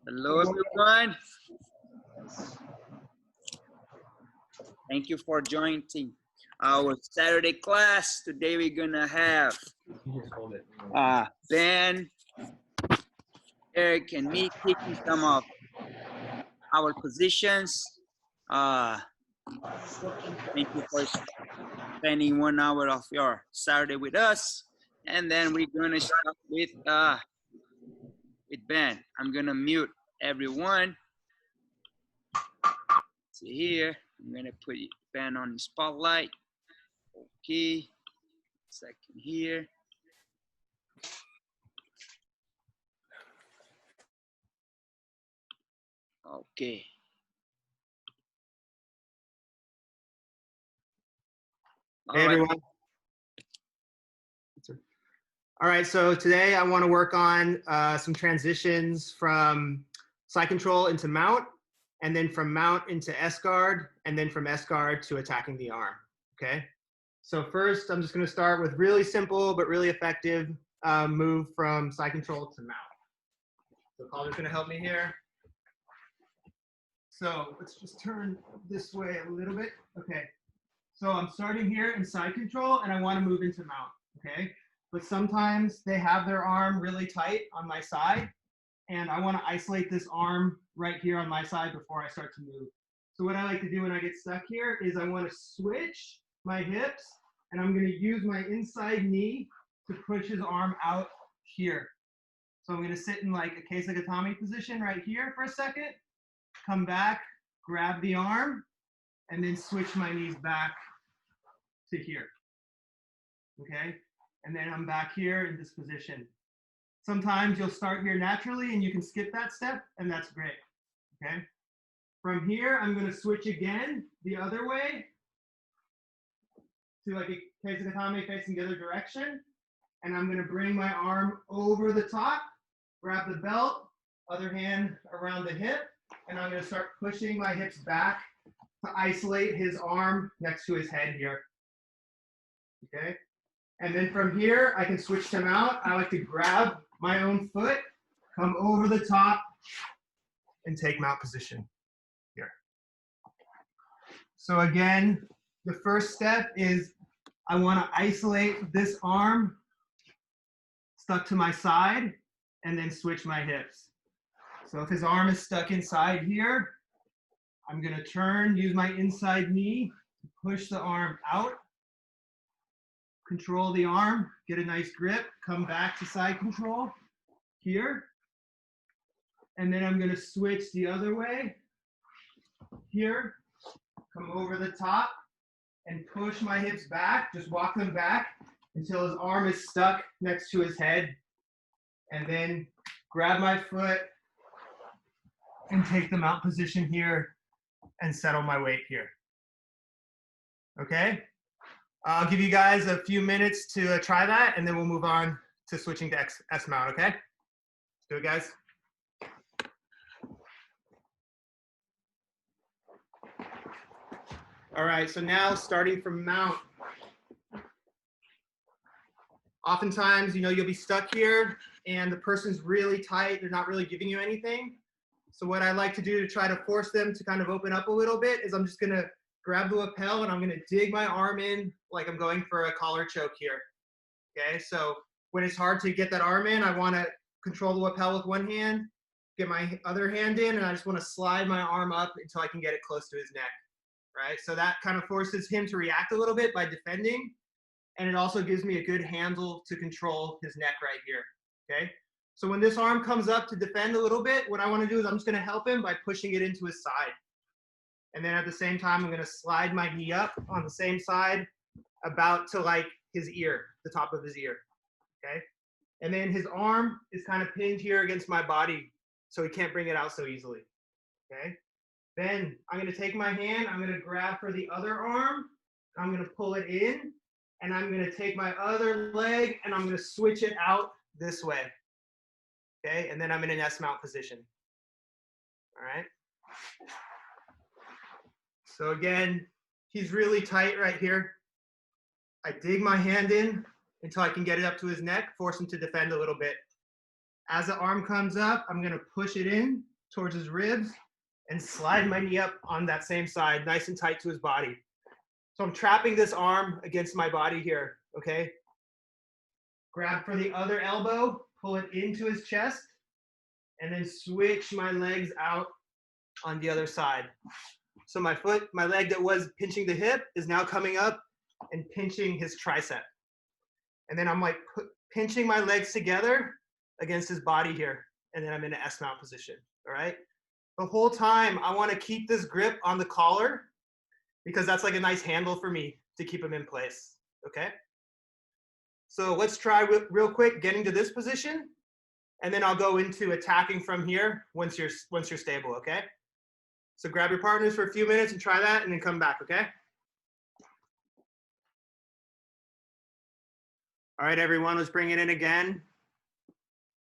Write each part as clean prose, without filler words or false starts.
Hello, everyone. Thank you for joining our Saturday class. Today we're gonna have Ben, Eric, and me taking some of our positions. Thank you for spending 1 hour of your Saturday with us. And then we're gonna start with Ben. I'm gonna mute everyone. See here, I'm gonna put Ben on the spotlight. Okay, second here. Okay. Hey everyone. All right, so today I want to work on some transitions from side control into mount, and then from mount into S-guard, and then from S-guard to attacking the arm, okay? So first, I'm just going to start with really simple but really effective move from side control to mount. So Calder's going to help me here. So let's just turn this way a little bit. Okay, so I'm starting here in side control, and I want to move into mount, okay? But sometimes they have their arm really tight on my side, and I want to isolate this arm right here on my side before I start to move. So what I like to do when I get stuck here is I want to switch my hips, and I'm going to use my inside knee to push his arm out here. So I'm going to sit in like a Keisagatame position right here for a second, come back, grab the arm, and then switch my knees back to here, okay? And then I'm back here in this position. Sometimes you'll start here naturally and you can skip that step, and that's great, okay? From here, I'm gonna switch again the other way to like a Keisagatame facing the other direction. And I'm gonna bring my arm over the top, grab the belt, other hand around the hip, and I'm gonna start pushing my hips back to isolate his arm next to his head here, okay? And then from here, I can switch to mount. I like to grab my own foot, come over the top, and take mount position here. So again, the first step is I want to isolate this arm stuck to my side and then switch my hips. So if his arm is stuck inside here, I'm going to turn, use my inside knee to push the arm out. Control the arm, get a nice grip, come back to side control here. And then I'm going to switch the other way here, come over the top and push my hips back, just walk them back until his arm is stuck next to his head. And then grab my foot and take the mount position here and settle my weight here. Okay? I'll give you guys a few minutes to try that, and then we'll move on to switching to S mount, okay? Let's do it, guys. All right, so now starting from mount. Oftentimes, you know, you'll be stuck here, and the person's really tight. They're not really giving you anything. So what I like to do to try to force them to kind of open up a little bit is I'm just going to grab the lapel, and I'm going to dig my arm in like I'm going for a collar choke here. Okay, so when it's hard to get that arm in, I want to control the lapel with one hand, get my other hand in, and I just want to slide my arm up until I can get it close to his neck, right? So that kind of forces him to react a little bit by defending, and it also gives me a good handle to control his neck right here, okay? So when this arm comes up to defend a little bit, what I want to do is I'm just going to help him by pushing it into his side. And then at the same time, I'm going to slide my knee up on the same side about to like his ear, the top of his ear, okay? And then his arm is kind of pinned here against my body, so he can't bring it out so easily, okay? Then I'm going to take my hand, I'm going to grab for the other arm, I'm going to pull it in, and I'm going to take my other leg, and I'm going to switch it out this way, okay? And then I'm in an S mount position, all right? So again, he's really tight right here. I dig my hand in, until I can get it up to his neck, force him to defend a little bit. As the arm comes up, I'm gonna push it in towards his ribs and slide my knee up on that same side, nice and tight to his body. So I'm trapping this arm against my body here, okay? Grab for the other elbow, pull it into his chest, and then switch my legs out on the other side. So my leg that was pinching the hip is now coming up and pinching his tricep. And then I'm like pinching my legs together against his body here. And then I'm in an S-mount position, all right? The whole time I wanna keep this grip on the collar because that's like a nice handle for me to keep him in place, okay? So let's try real quick getting to this position, and then I'll go into attacking from here once you're stable, okay? So grab your partners for a few minutes and try that, and then come back, okay? All right, everyone, let's bring it in again.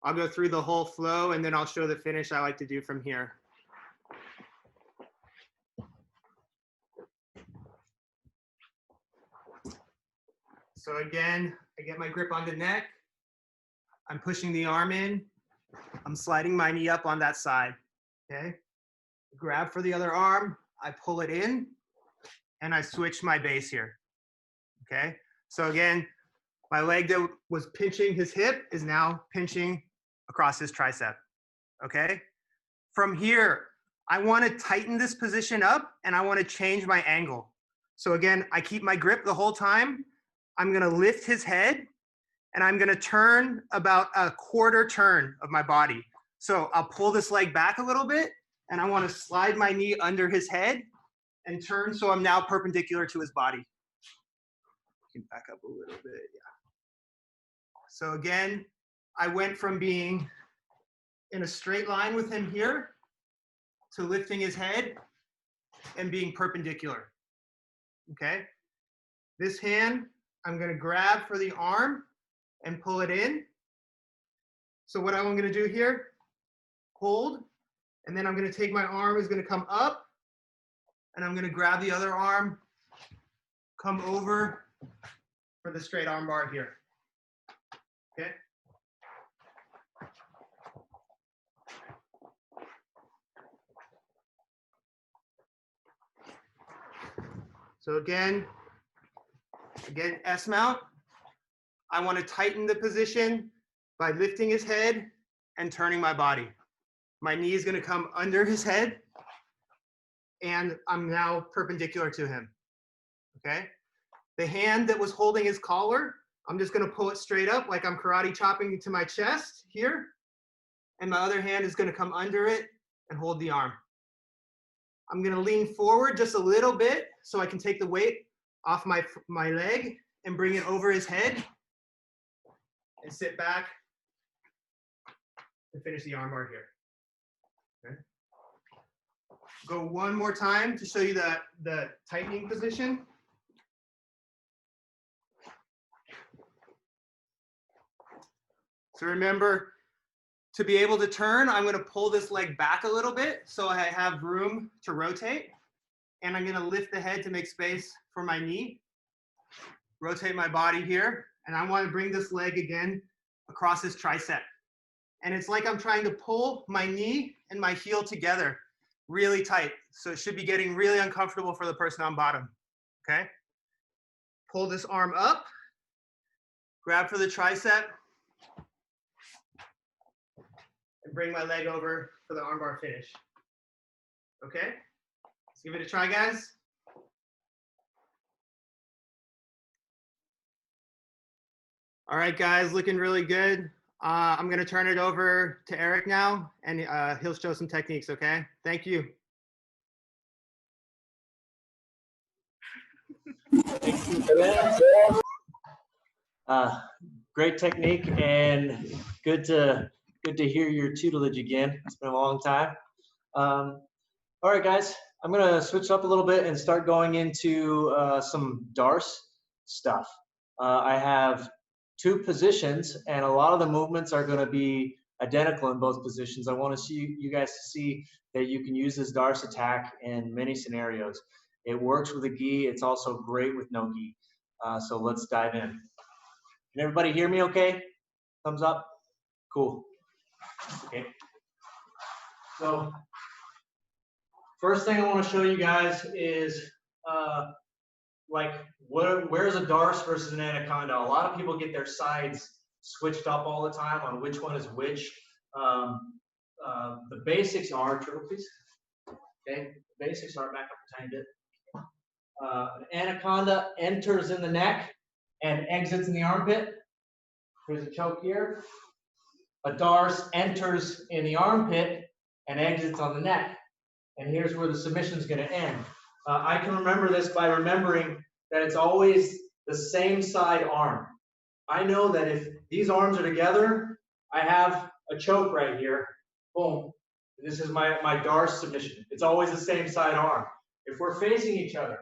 I'll go through the whole flow, and then I'll show the finish I like to do from here. So again, I get my grip on the neck. I'm pushing the arm in. I'm sliding my knee up on that side, okay? Grab for the other arm. I pull it in, and I switch my base here, okay? So again, my leg that was pinching his hip is now pinching across his tricep, okay? From here, I want to tighten this position up, and I want to change my angle. So again, I keep my grip the whole time. I'm gonna lift his head, and I'm gonna turn about a quarter turn of my body. So I'll pull this leg back a little bit, and I wanna slide my knee under his head and turn so I'm now perpendicular to his body. You can back up a little bit, yeah. So again, I went from being in a straight line with him here to lifting his head and being perpendicular, okay? This hand, I'm gonna grab for the arm and pull it in. So what I'm gonna do here, hold, and then I'm gonna take my arm is gonna come up, and I'm gonna grab the other arm, come over for the straight arm bar here, okay? So again, S-mount. I want to tighten the position by lifting his head and turning my body. My knee is going to come under his head, and I'm now perpendicular to him, okay? The hand that was holding his collar, I'm just going to pull it straight up like I'm karate chopping to my chest here, and my other hand is going to come under it and hold the arm. I'm going to lean forward just a little bit so I can take the weight off my leg and bring it over his head and sit back and finish the arm bar here. Okay. Go one more time to show you the tightening position. So remember, to be able to turn, I'm going to pull this leg back a little bit so I have room to rotate. And I'm going to lift the head to make space for my knee. Rotate my body here. And I want to bring this leg again across his tricep. And it's like I'm trying to pull my knee and my heel together really tight. So it should be getting really uncomfortable for the person on bottom. Okay? Pull this arm up. Grab for the tricep. And bring my leg over for the armbar finish. Okay? Let's give it a try, guys. All right, guys, looking really good. I'm going to turn it over to Eric now, and he'll show some techniques, okay? Thank you. Great technique, and good to hear your tutelage again. It's been a long time. All right, guys, I'm gonna switch up a little bit and start going into some Darce stuff. I have 2 positions, and a lot of the movements are going to be identical in both positions. I want to see you guys to see that you can use this Darce attack in many scenarios. It works with a gi. It's also great with no gi. So let's dive in. Can everybody hear me okay? Thumbs up? Cool. Okay. So first thing I want to show you guys is like where's a Darce versus an anaconda. A lot of people get their sides switched up all the time on which one is which. The basics are, turtle please. Okay, the basics are, back up a tiny bit. An anaconda enters in the neck and exits in the armpit. Here's a choke here. A Darce enters in the armpit and exits on the neck. And here's where the submission is going to end. I can remember this by remembering that it's always the same side arm. I know that if these arms are together, I have a choke right here. Boom. This is my Darce submission. It's always the same side arm. If we're facing each other,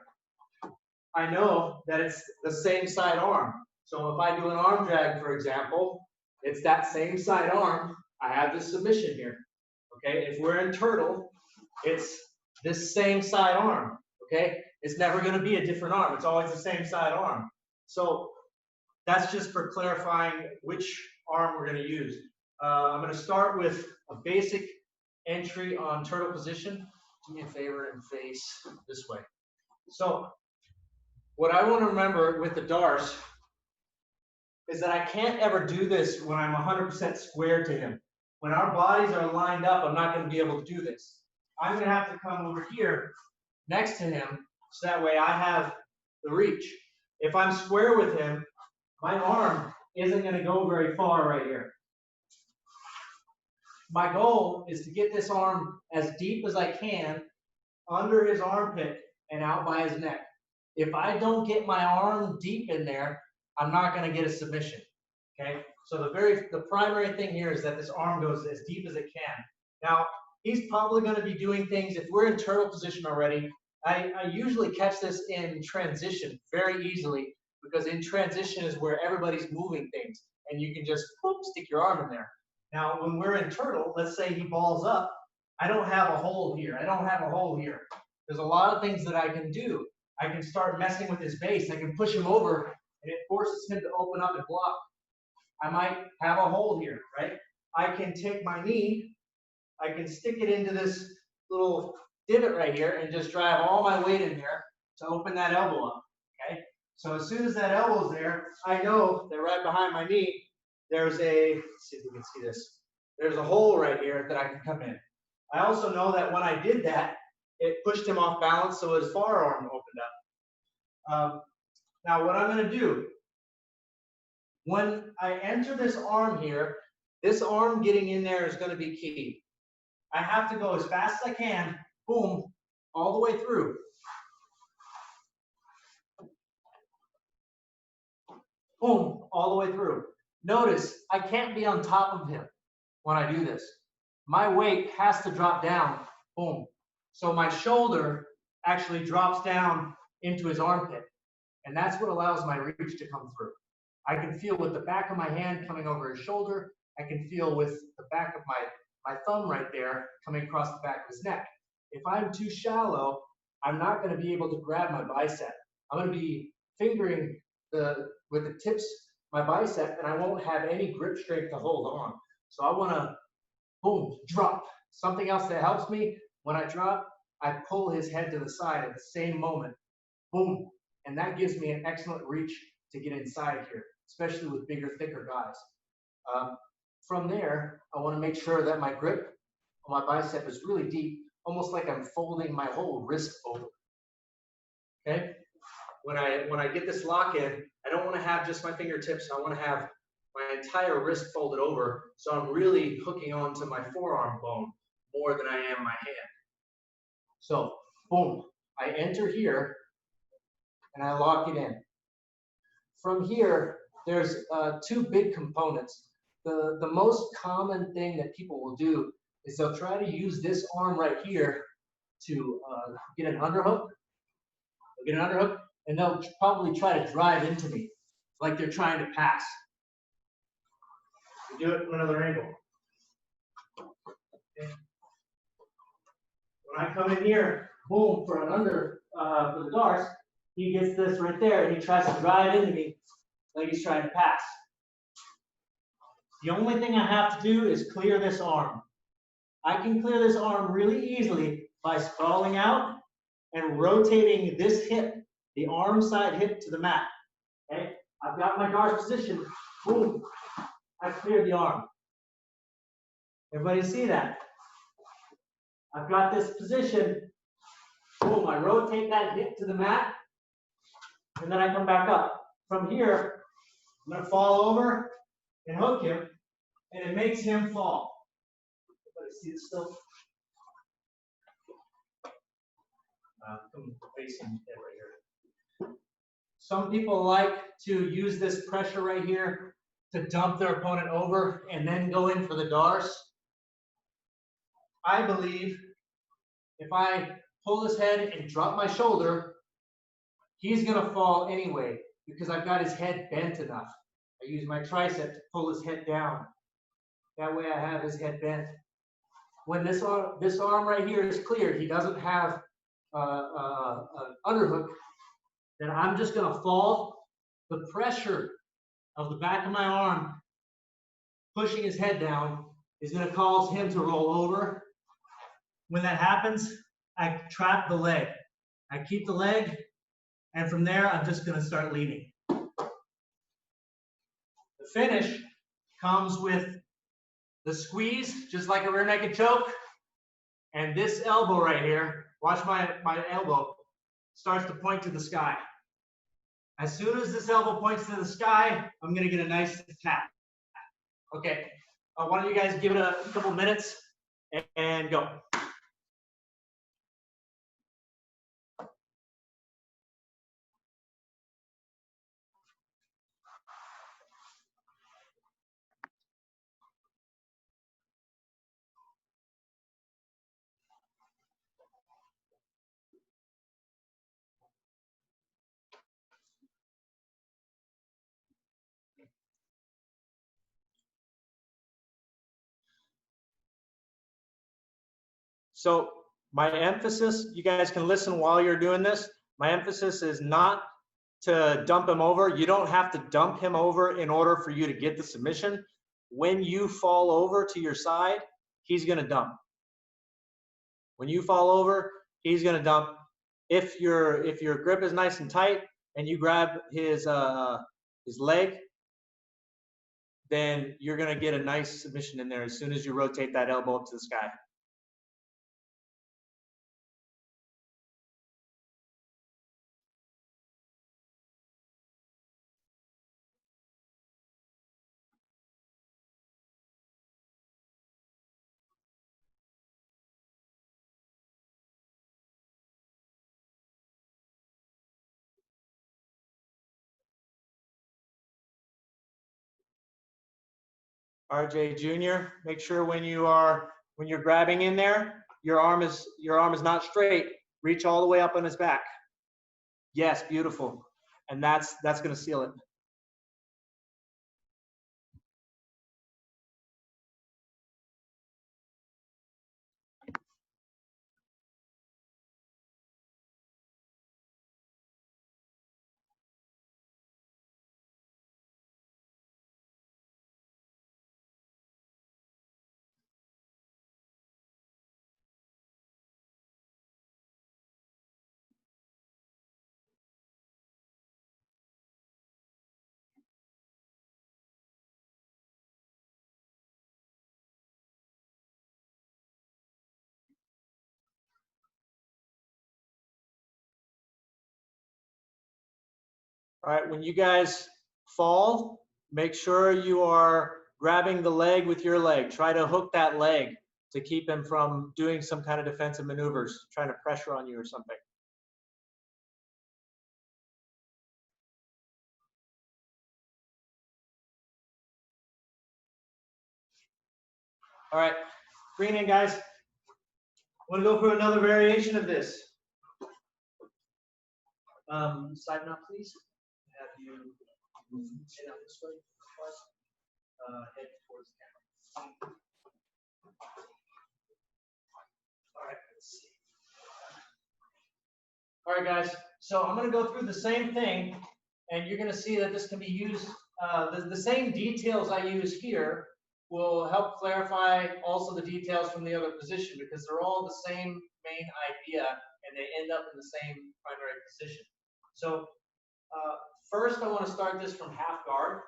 I know that it's the same side arm. So if I do an arm drag, for example, it's that same side arm. I have this submission here. Okay. If we're in turtle, it's this same side arm. Okay. It's never going to be a different arm. It's always the same side arm. So that's just for clarifying which arm we're going to use. I'm going to start with a basic entry on turtle position. Do me a favor and face this way. So what I want to remember with the Darce is that I can't ever do this when I'm 100% square to him. When our bodies are lined up, I'm not going to be able to do this. I'm going to have to come over here next to him so that way I have the reach. If I'm square with him, my arm isn't going to go very far right here. My goal is to get this arm as deep as I can under his armpit and out by his neck. If I don't get my arm deep in there, I'm not going to get a submission. Okay? So the primary thing here is that this arm goes as deep as it can. Now, he's probably going to be doing things, if we're in turtle position already, I usually catch this in transition very easily, because in transition is where everybody's moving things and you can just whoop, stick your arm in there. Now, when we're in turtle, let's say he balls up, I don't have a hold here. I don't have a hold here. There's a lot of things that I can do. I can start messing with his base. I can push him over and it forces him to open up and block. I might have a hold here, right? I can take my knee, I can stick it into this little divot right here and just drive all my weight in there to open that elbow up, okay? So as soon as that elbow's there, I know that right behind my knee, there's a, let's see if we can see this, there's a hole right here that I can come in. I also know that when I did that, it pushed him off balance, so his forearm opened up. Now what I'm going to do, when I enter this arm here, this arm getting in there is going to be key. I have to go as fast as I can, boom, all the way through. Boom, all the way through. Notice, I can't be on top of him when I do this. My weight has to drop down, boom. So my shoulder actually drops down into his armpit. And that's what allows my reach to come through. I can feel with the back of my hand coming over his shoulder. I can feel with the back of my thumb right there coming across the back of his neck. If I'm too shallow, I'm not going to be able to grab my bicep. I'm going to be fingering with the tips my bicep, and I won't have any grip strength to hold on. So I want to, boom, drop. Something else that helps me, when I drop, I pull his head to the side at the same moment. Boom. And that gives me an excellent reach to get inside here, especially with bigger, thicker guys. From there, I want to make sure that my grip on my bicep is really deep, almost like I'm folding my whole wrist over. Okay? When I get this lock in, I don't want to have just my fingertips. I want to have my entire wrist folded over, so I'm really hooking onto my forearm bone more than I am my hand. So, boom, I enter here, and I lock it in. From here, there's two big components. The most common thing that people will do is they'll try to use this arm right here to get an underhook. They'll get an underhook, and they'll probably try to drive into me like they're trying to pass. We do it from another angle. Okay. When I come in here, boom, for an under, for the Darce, he gets this right there, and he tries to drive into me like he's trying to pass. The only thing I have to do is clear this arm. I can clear this arm really easily by sprawling out and rotating this hip, the arm side hip, to the mat. Okay, I've got my Darce position. Boom, I cleared the arm. Everybody see that? I've got this position. Boom, I rotate that hip to the mat, and then I come back up. From here, I'm going to fall over and hook him, and it makes him fall. Everybody see this still? Come facing it right here. Some people like to use this pressure right here to dump their opponent over and then go in for the Darce. I believe if I pull his head and drop my shoulder, he's going to fall anyway because I've got his head bent enough. I use my tricep to pull his head down. That way I have his head bent. When this arm right here is cleared, he doesn't have an underhook, then I'm just going to fall. The pressure of the back of my arm pushing his head down is going to cause him to roll over. When that happens, I trap the leg. I keep the leg, and from there, I'm just going to start leading. The finish comes with the squeeze, just like a rear naked choke, and this elbow right here, watch my elbow, starts to point to the sky. As soon as this elbow points to the sky, I'm going to get a nice tap. Okay, why don't you guys give it a couple minutes and go. So my emphasis, you guys can listen while you're doing this. My emphasis is not to dump him over. You don't have to dump him over in order for you to get the submission. When you fall over to your side, he's going to dump. When you fall over, he's going to dump. If your grip is nice and tight and you grab his leg, then you're going to get a nice submission in there as soon as you rotate that elbow up to the sky. RJ Jr., make sure when you're grabbing in there, your arm is not straight. Reach all the way up on his back. Yes, beautiful. And that's going to seal it. All right, when you guys fall, make sure you are grabbing the leg with your leg. Try to hook that leg to keep him from doing some kind of defensive maneuvers, trying to pressure on you or something. All right, bring it in, guys. Want to go for another variation of this? Side knot, please. Have you head out this way? Head towards the camera. All right, let's see. All right, guys. So I'm going to go through the same thing, and you're going to see that this can be used. The same details I use here will help clarify also the details from the other position, because they're all the same main idea and they end up in the same primary position. So first I want to start this from half guard.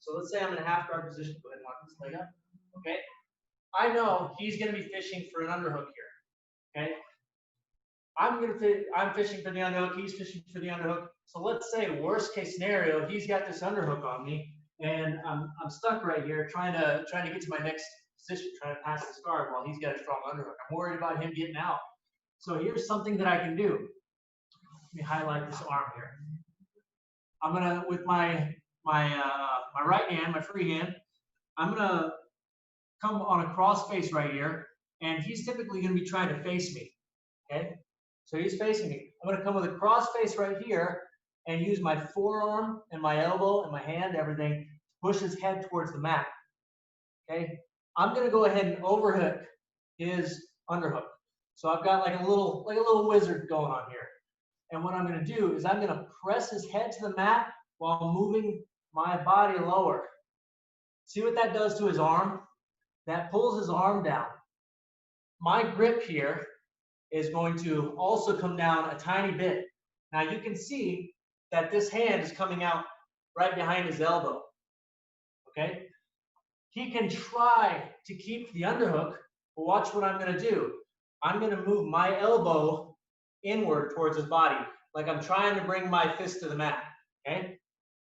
So let's say I'm in a half guard position. Go ahead and lock this leg up. Okay. I know he's going to be fishing for an underhook here. Okay. I'm fishing for the underhook. He's fishing for the underhook. So let's say worst case scenario, he's got this underhook on me, and I'm stuck right here trying to get to my next position, trying to pass this guard while he's got a strong underhook. I'm worried about him getting out. So here's something that I can do. Let me highlight this arm here. I'm gonna, with my right hand, my free hand, I'm gonna come on a cross face right here, and he's typically gonna be trying to face me. Okay, so he's facing me. I'm gonna come with a cross face right here and use my forearm and my elbow and my hand, everything, to push his head towards the mat. Okay, I'm gonna go ahead and overhook his underhook. So I've got like a little wizard going on here. And what I'm gonna do is I'm gonna press his head to the mat while moving my body lower. See what that does to his arm? That pulls his arm down. My grip here is going to also come down a tiny bit. Now you can see that this hand is coming out right behind his elbow. Okay? He can try to keep the underhook, but watch what I'm gonna do. I'm gonna move my elbow inward towards his body, like I'm trying to bring my fist to the mat, okay?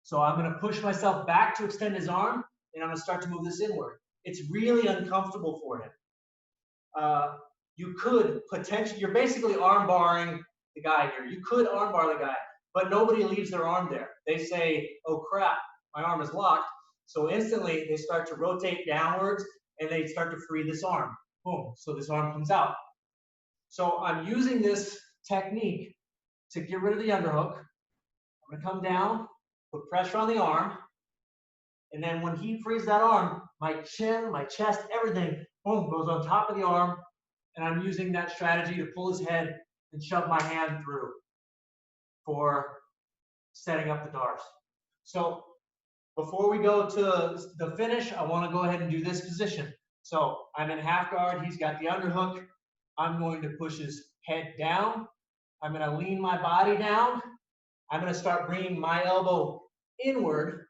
So I'm gonna push myself back to extend his arm, and I'm gonna start to move this inward. It's really uncomfortable for him. You could potentially, you're basically arm barring the guy here. You could arm bar the guy, but nobody leaves their arm there. They say, oh crap, my arm is locked. So instantly they start to rotate downwards and they start to free this arm. Boom, so this arm comes out. So I'm using this technique to get rid of the underhook. I'm gonna come down, put pressure on the arm, and then when he frees that arm, my chin, my chest, everything, boom, goes on top of the arm, and I'm using that strategy to pull his head and shove my hand through for setting up the Darce. So before we go to the finish, I want to go ahead and do this position. So I'm in half guard, he's got the underhook. I'm going to push his head down. I'm going to lean my body down. I'm going to start bringing my elbow inward,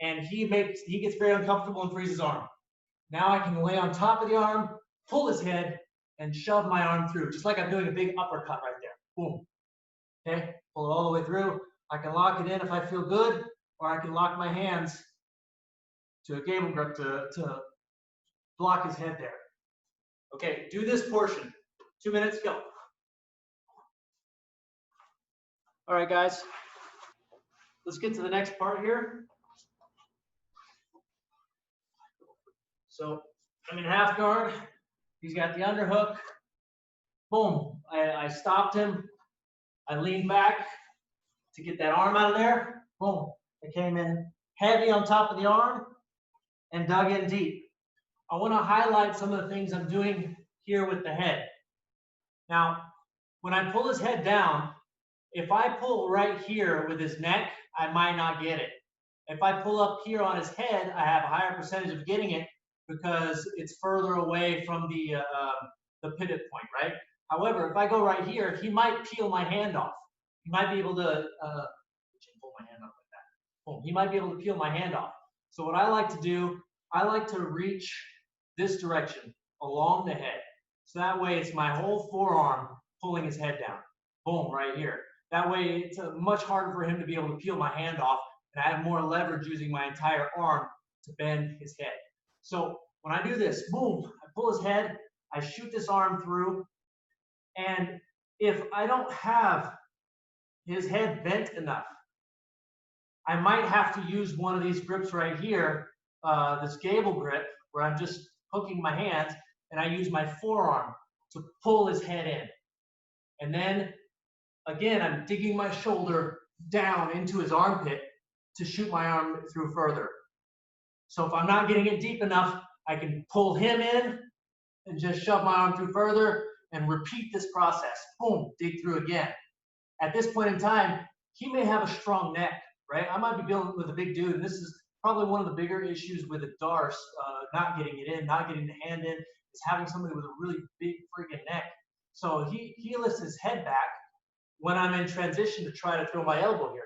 and he gets very uncomfortable and frees his arm. Now I can lay on top of the arm, pull his head, and shove my arm through, just like I'm doing a big uppercut right there. Boom. Okay, pull it all the way through. I can lock it in if I feel good, or I can lock my hands to a gable grip to block his head there. Okay, do this portion. 2 minutes, go. All right, guys. Let's get to the next part here. So I'm in half guard. He's got the underhook. Boom. I stopped him. I leaned back to get that arm out of there. Boom. I came in heavy on top of the arm and dug in deep. I want to highlight some of the things I'm doing here with the head. Now, when I pull his head down, if I pull right here with his neck, I might not get it. If I pull up here on his head, I have a higher percentage of getting it because it's further away from the pivot point, right? However, if I go right here, he might peel my hand off. He might be able to pull my hand off like that. Boom. He might be able to peel my hand off. So what I like to do, I like to reach this direction along the head. So that way it's my whole forearm pulling his head down. Boom, right here. That way it's much harder for him to be able to peel my hand off, and I have more leverage using my entire arm to bend his head. So when I do this, boom, I pull his head, I shoot this arm through, and if I don't have his head bent enough, I might have to use one of these grips right here, this gable grip, where I'm just hooking my hands, and I use my forearm to pull his head in. And then, again, I'm digging my shoulder down into his armpit to shoot my arm through further. So if I'm not getting it deep enough, I can pull him in and just shove my arm through further and repeat this process. Boom, dig through again. At this point in time, he may have a strong neck, right? I might be dealing with a big dude, and this is probably one of the bigger issues with a Darce, not getting it in, not getting the hand in, is having somebody with a really big freaking neck. So he lifts his head back when I'm in transition to try to throw my elbow here.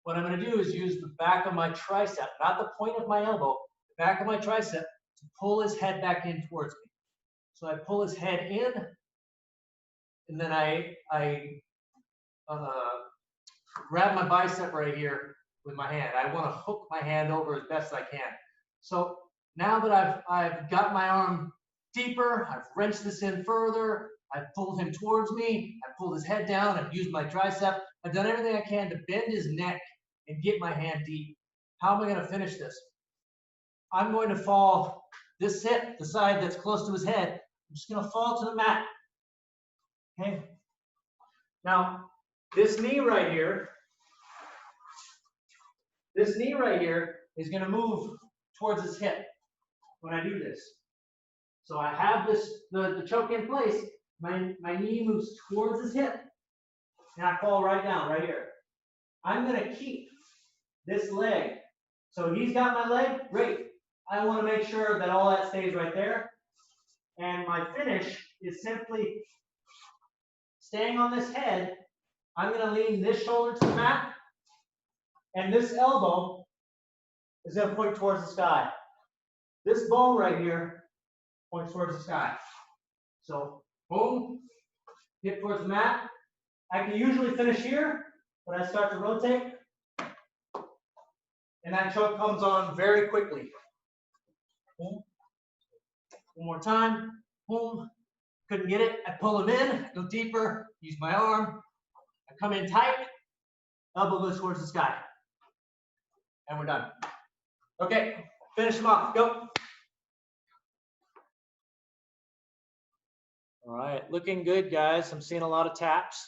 What I'm going to do is use the back of my tricep, not the point of my elbow, the back of my tricep to pull his head back in towards me. So I pull his head in, and then I grab my bicep right here with my hand. I want to hook my hand over as best I can. So now that I've got my arm deeper, I've wrenched this in further, I've pulled him towards me, I've pulled his head down, I've used my tricep, I've done everything I can to bend his neck and get my hand deep. How am I going to finish this? I'm going to fall this hip, the side that's close to his head, I'm just going to fall to the mat. Okay. Now, this knee right here is going to move towards his hip when I do this. So I have the choke in place, my knee moves towards his hip, and I fall right down, right here. I'm going to keep this leg. So he's got my leg, great. I want to make sure that all that stays right there. And my finish is simply staying on this head. I'm going to lean this shoulder to the mat, and this elbow is going to point towards the sky. This bone right here points towards the sky. So, boom, hip towards the mat. I can usually finish here, but I start to rotate, and that choke comes on very quickly. Boom. One more time. Boom. Couldn't get it. I pull him in, go deeper, use my arm. I come in tight, elbow goes towards the sky. And we're done. Okay, finish him off. Go. All right, looking good, guys. I'm seeing a lot of taps.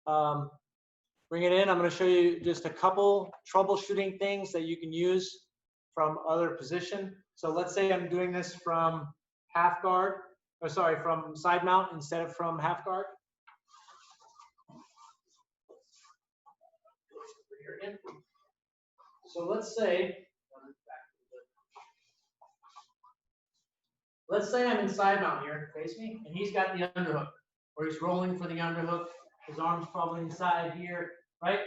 Bring it in. I'm going to show you just a couple troubleshooting things that you can use from other position. So let's say I'm doing this from half guard, or sorry, from side mount instead of from half guard. So let's say I'm in side mount here, face me, and he's got the underhook, or he's rolling for the underhook. His arm's probably inside here, right?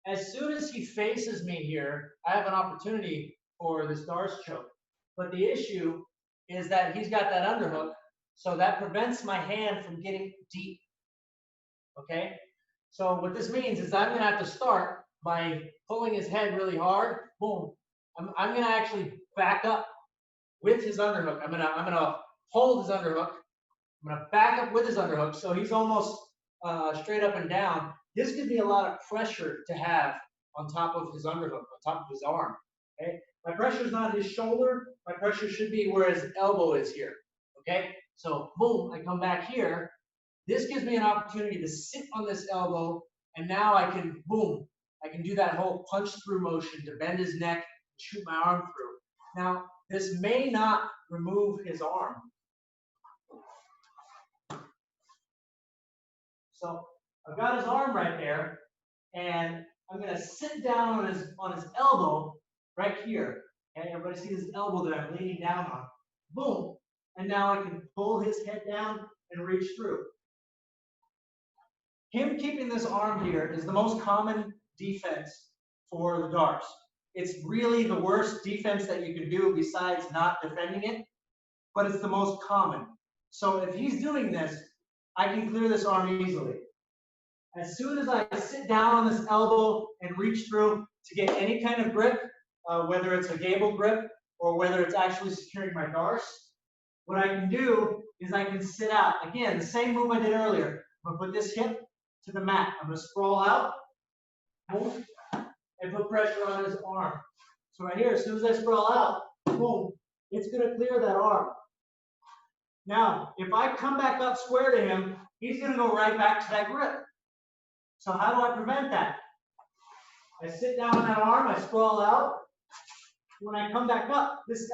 As soon as he faces me here, I have an opportunity for this Darce choke. But the issue is that he's got that underhook, so that prevents my hand from getting deep, okay? So what this means is I'm gonna have to start by pulling his head really hard, boom. I'm gonna actually back up with his underhook. I'm gonna hold his underhook. I'm gonna back up with his underhook, so he's almost straight up and down. This gives me a lot of pressure to have on top of his underhook, on top of his arm. Okay, my pressure is not his shoulder. My pressure should be where his elbow is here. Okay, so boom, I come back here. This gives me an opportunity to sit on this elbow, and now I can boom. I can do that whole punch through motion to bend his neck, and shoot my arm through. Now, this may not remove his arm. So I've got his arm right there, and I'm going to sit down on his elbow right here. Okay, everybody see this elbow that I'm leaning down on. Boom. And now I can pull his head down and reach through. Him keeping this arm here is the most common defense for the Darce. It's really the worst defense that you can do besides not defending it, but it's the most common. So if he's doing this, I can clear this arm easily. As soon as I sit down on this elbow and reach through to get any kind of grip, whether it's a gable grip or whether it's actually securing my Darce, what I can do is I can sit out. Again, the same move I did earlier. I'm going to put this hip to the mat. I'm going to sprawl out, boom, and put pressure on his arm. So right here, as soon as I sprawl out, boom, it's going to clear that arm. Now, if I come back up square to him, he's going to go right back to that grip. So how do I prevent that? I sit down on that arm, I sprawl out. When I come back up, this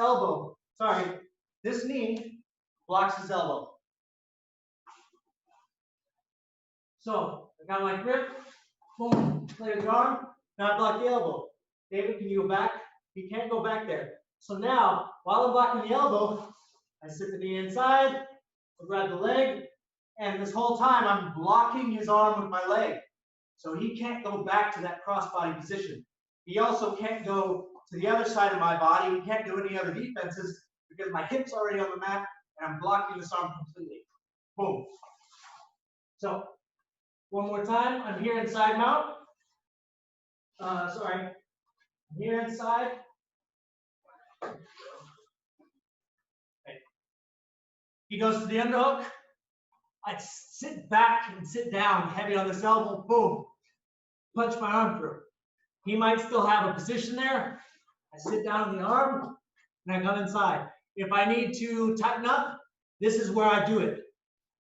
knee blocks his elbow. So I got my grip, boom, clear the arm, now I block the elbow. David, can you go back He can't go back there. So now, while I'm blocking the elbow, I sit to the inside, I grab the leg, and this whole time I'm blocking his arm with my leg. So he can't go back to that crossbody position. He also can't go to the other side of my body. He can't do any other defenses because my hip's already on the mat and I'm blocking this arm completely. Boom. So one more time, I'm here in side mount. I'm here inside. Okay. He goes to the underhook. I sit back and sit down, heavy on this elbow, boom. Punch my arm through. He might still have a position there. I sit down on the arm and I come inside. If I need to tighten up, this is where I do it.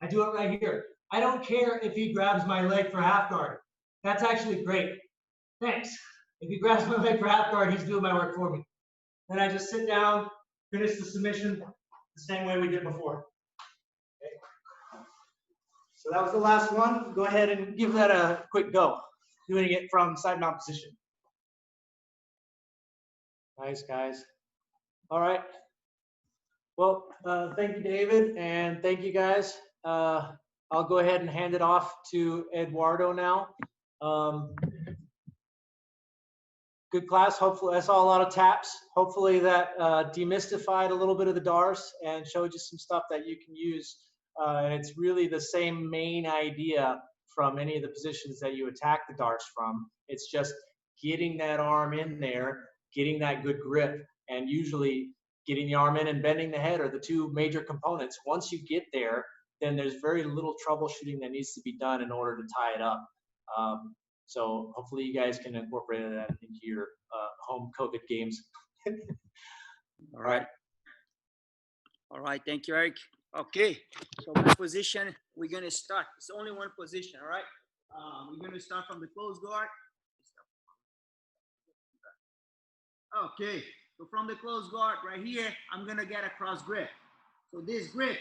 I do it right here. I don't care if he grabs my leg for half guard. That's actually great. Thanks. If he grabs my leg for half guard, he's doing my work for me. Then I just sit down, finish the submission the same way we did before. Okay. So that was the last one. Go ahead and give that a quick go. Doing it from side mount position. Nice, guys. All right. Well, thank you, David, and thank you, guys. I'll go ahead and hand it off to Eduardo now. Good class. Hopefully, I saw a lot of taps. Hopefully that demystified a little bit of the Darce and showed you some stuff that you can use. And it's really the same main idea from any of the positions that you attack the Darce from. It's just getting that arm in there, getting that good grip, and usually getting the arm in and bending the head are the two major components. Once you get there, then there's very little troubleshooting that needs to be done in order to tie it up. So hopefully you guys can incorporate that into your home COVID games. All right. All right. Thank you, Eric. Okay. So my position, we're going to start. It's only one position. All right. We're going to start from the close guard. Okay. So from the close guard right here, I'm going to get a cross grip. So this grip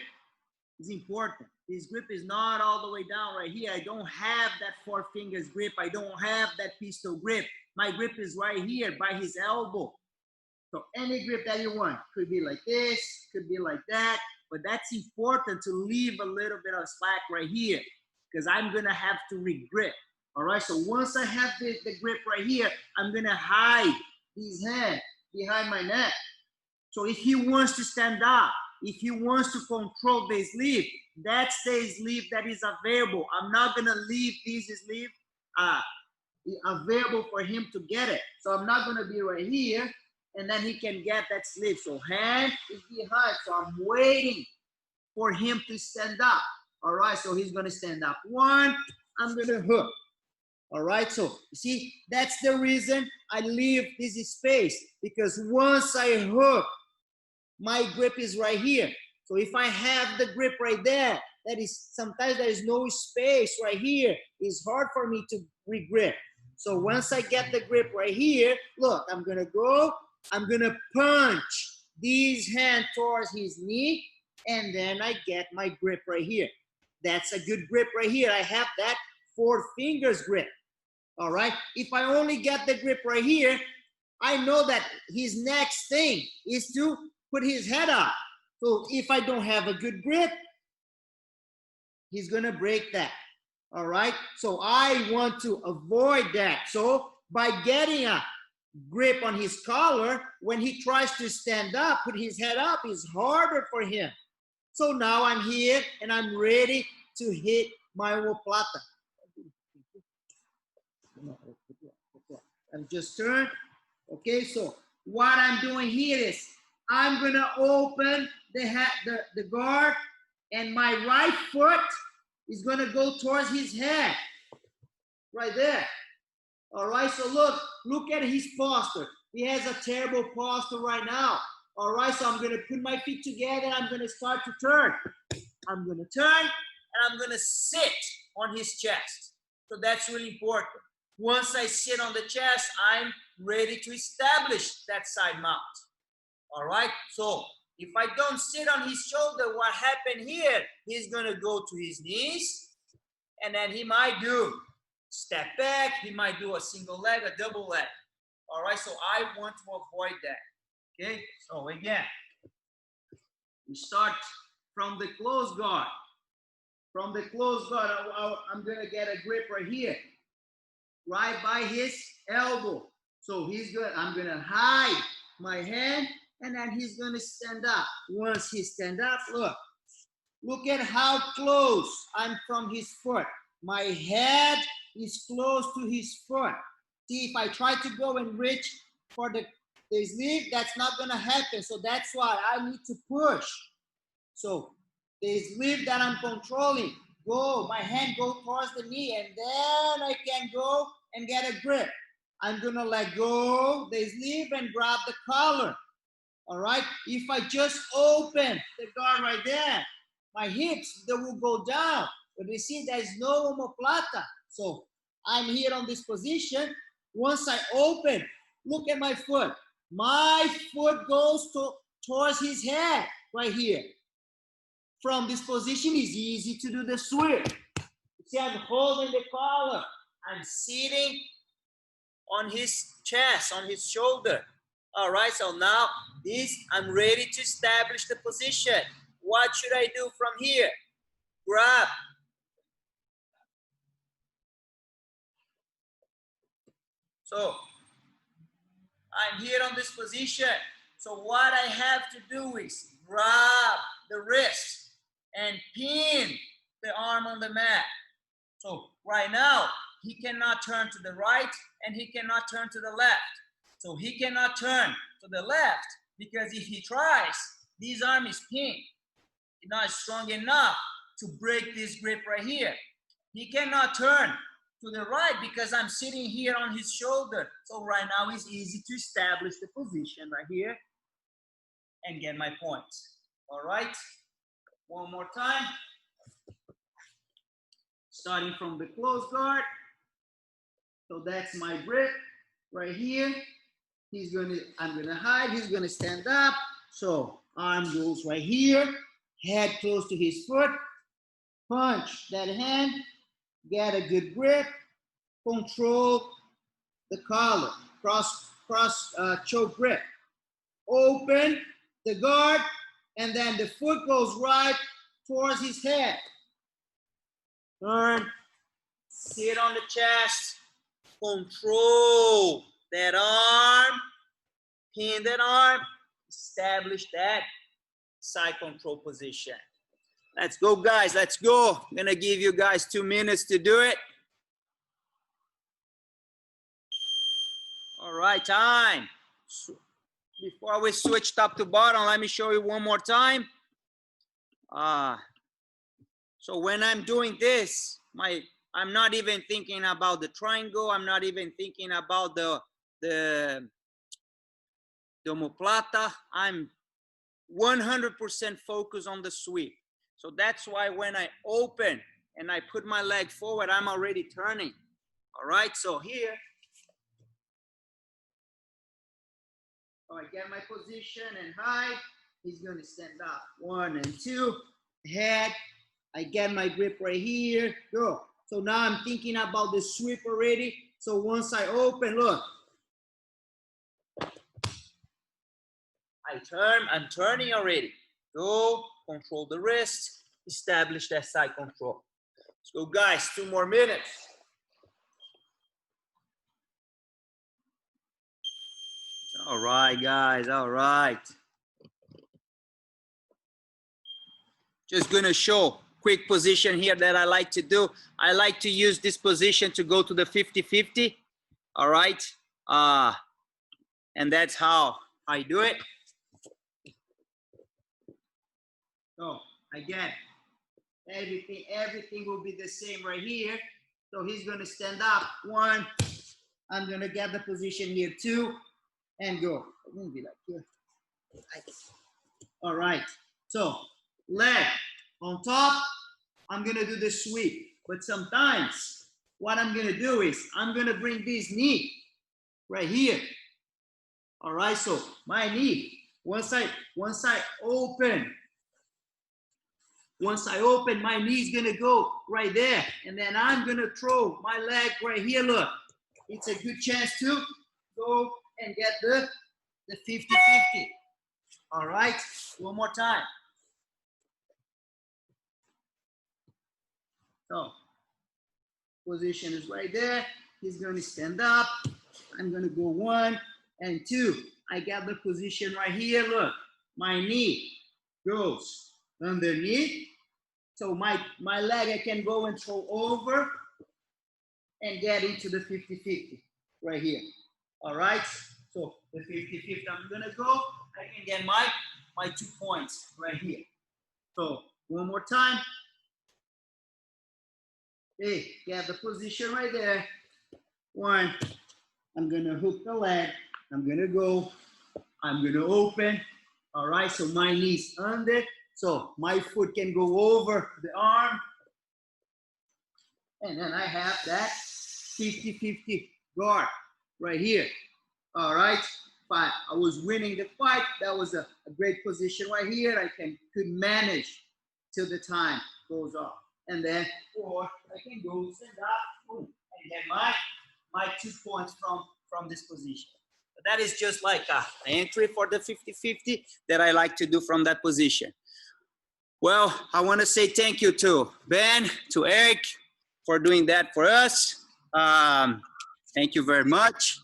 is important. This grip is not all the way down right here. I don't have that 4 fingers grip. I don't have that pistol grip. My grip is right here by his elbow. So any grip that you want. Could be like this, could be like that. But that's important to leave a little bit of slack right here because I'm going to have to re-grip. All right. So once I have the grip right here, I'm going to hide his hand behind my neck. So if he wants to stand up, if he wants to control the sleeve, that's the sleeve that is available. I'm not going to leave this sleeve available for him to get it. So I'm not going to be right here, and then he can get that sleeve. So hand is behind, so I'm waiting for him to stand up. All right, so he's going to stand up. One, I'm going to hook. All right, so you see, that's the reason I leave this space, because once I hook, my grip is right here. So if I have the grip right there, that is, sometimes there is no space right here. It's hard for me to re-grip. So once I get the grip right here, look, I'm gonna go, I'm gonna punch this hand towards his knee, and then I get my grip right here. That's a good grip right here. I have that 4 fingers grip. All right, if I only get the grip right here, I know that his next thing is to put his head up. So if I don't have a good grip, he's gonna break that. All right, so I want to avoid that. So by getting a grip on his collar, when he tries to stand up, put his head up, it's harder for him. So now I'm here and I'm ready to hit my omoplata. I'm just turned. Okay, so what I'm doing here is I'm gonna open the guard, and my right foot is gonna go towards his head, right there. All right, so look at his posture. He has a terrible posture right now. All right, so I'm gonna put my feet together. I'm gonna start to turn. I'm gonna turn, and I'm gonna sit on his chest. So that's really important. Once I sit on the chest, I'm ready to establish that side mount. All right, so if I don't sit on his shoulder, what happened here, he's gonna go to his knees, and then he might do step back, he might do a single leg, a double leg. All right, so I want to avoid that. Okay, so again, we start from the close guard. From the close guard, I'm gonna get a grip right here, right by his elbow. So he's good. I'm gonna hide my hand, and then he's gonna stand up. Once he stand up, look at how close I'm from his foot. My head is close to his foot. See, if I try to go and reach for the sleeve, that's not gonna happen. So that's why I need to push. So the sleeve that I'm controlling, my hand go towards the knee, and then I can go and get a grip. I'm gonna let go the sleeve and grab the collar. All right, if I just open the guard right there, my hips, they will go down. But you see, there's no omoplata. So I'm here on this position. Once I open, look at my foot. My foot goes towards his head right here. From this position, it's easy to do the sweep. See, I'm holding the collar. I'm sitting on his chest, on his shoulder. All right, so now I'm ready to establish the position. What should I do from here? Grab. So I'm here on this position. So what I have to do is grab the wrist and pin the arm on the mat. So right now, he cannot turn to the right and he cannot turn to the left. So he cannot turn to the left because if he tries, this arm is pinned. It's not strong enough to break this grip right here. He cannot turn to the right because I'm sitting here on his shoulder. So right now it's easy to establish the position right here and get my points. All right, one more time. Starting from the close guard. So that's my grip right here. I'm gonna hide, he's gonna stand up. So arm goes right here, head close to his foot, punch that hand, get a good grip, control the collar, cross choke grip. Open the guard, and then the foot goes right towards his head. Turn, sit on the chest, control that arm, pin that arm, establish that side control position. Let's go, guys, let's go. I'm gonna give you guys 2 minutes to do it. All right, time. Before we switch top to bottom, let me show you one more time. So when I'm doing this, I'm not even thinking about the triangle. I'm not even thinking about the omoplata. I'm 100% focused on the sweep. So that's why when I open and I put my leg forward, I'm already turning. All right, so here, I get my position and hide. He's gonna stand up. 1 and 2, head. I get my grip right here, go. So now I'm thinking about the sweep already. So once I open, look. I'm turning already. Go, control the wrist, establish that side control. Let's go, guys, 2 more minutes. All right, guys, all right. Just gonna show quick position here that I like to do. I like to use this position to go to the 50-50, all right? And that's how I do it. So again, everything will be the same right here. So he's gonna stand up, 1, I'm gonna get the position here, 2, and go. I'm gonna be like here. All right, so leg on top, I'm gonna do the sweep. But sometimes what I'm gonna do is I'm gonna bring this knee right here. All right, so my knee, once I open, my knee is gonna go right there, and then I'm gonna throw my leg right here. Look, it's a good chance to go and get the 50-50. All right, one more time. So position is right there. He's going to stand up. I'm going to go 1 and 2. I got the position right here. Look, my knee goes underneath. So my leg, I can go and throw over and get into the 50-50 right here. All right. So the 50-50, I'm going to go. I can get my 2 points right here. So one more time. Hey, get the position right there. 1. I'm going to hook the leg. I'm going to go. I'm going to open. All right. So my knee's under. So my foot can go over the arm. And then I have that 50-50 guard right here. All right. Fine. I was winning the fight. That was a great position right here. I could manage till the time goes off. And then, or I can go stand up, boom, and get my 2 points from this position. But that is just like an entry for the 50-50 that I like to do from that position. Well, I want to say thank you to Ben, to Eric for doing that for us. Thank you very much.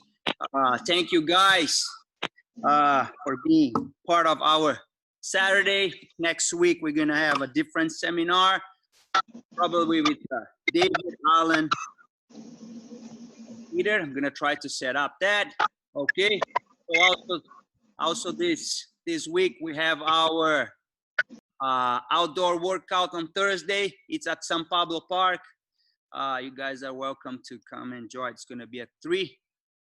Thank you guys for being part of our Saturday. Next week, we're going to have a different seminar, probably with David, Alan, Peter. I'm going to try to set up that. Okay. So also this week, we have our outdoor workout on Thursday. It's at San Pablo Park. You guys are welcome to come and join. It's going to be at 3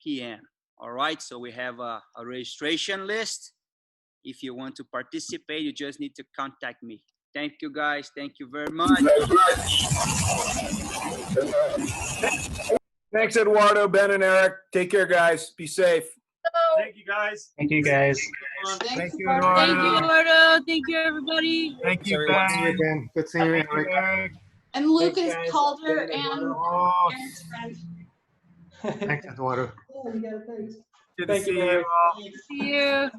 p.m. All right. So we have a registration list. If you want to participate, you just need to contact me. Thank you, guys. Thank you very much. Thanks, Eduardo, Ben, and Eric. Take care, guys. Be safe. Thank you, guys. Thank you, guys. Thank you, Thank you, Eduardo. Thank you, everybody. Thank you, Thanks, Ben. everyone. Good seeing you, Thank you, Eric. Eric. And Lucas, guys. Calder, Thank you, and Oh, Aaron's friend. thanks, Eduardo. Oh, you got it. Thanks. Good to Thank you, see you Eric. all. See you.